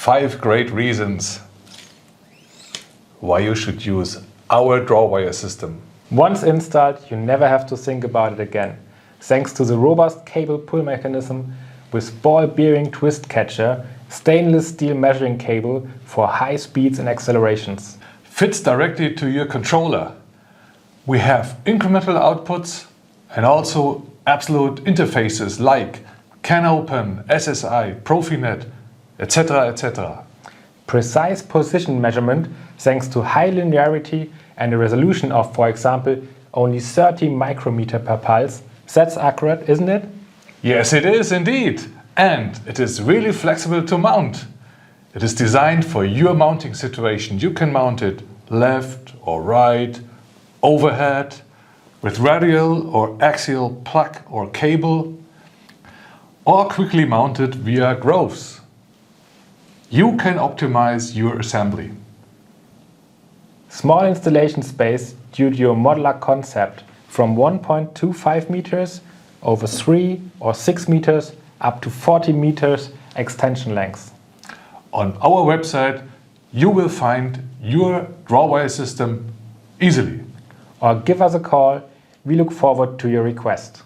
5 great reasons why you should use our draw wire system. Once installed, you never have to think about it again, thanks to the robust cable pull mechanism with ball bearing twist catcher, stainless steel measuring cable for high speeds and accelerations. Fits directly to your controller. We have incremental outputs and also absolute interfaces like CANopen, SSI, Profinet, etc. etc. Precise position measurement thanks to high linearity and a resolution of, for example, only 30 micrometer per pulse. That's accurate, isn't it? Yes, it is indeed. And it is really flexible to mount. It is designed for your mounting situation. You can mount it left or right, overhead, with radial or axial plug or cable, or quickly mounted via grooves. You can optimize your assembly. Small installation space due to your modular concept from 1.25 meters over 3 or 6 meters up to 40 meters extension length. On our website you will find your draw wire system easily. Or give us a call. We look forward to your request.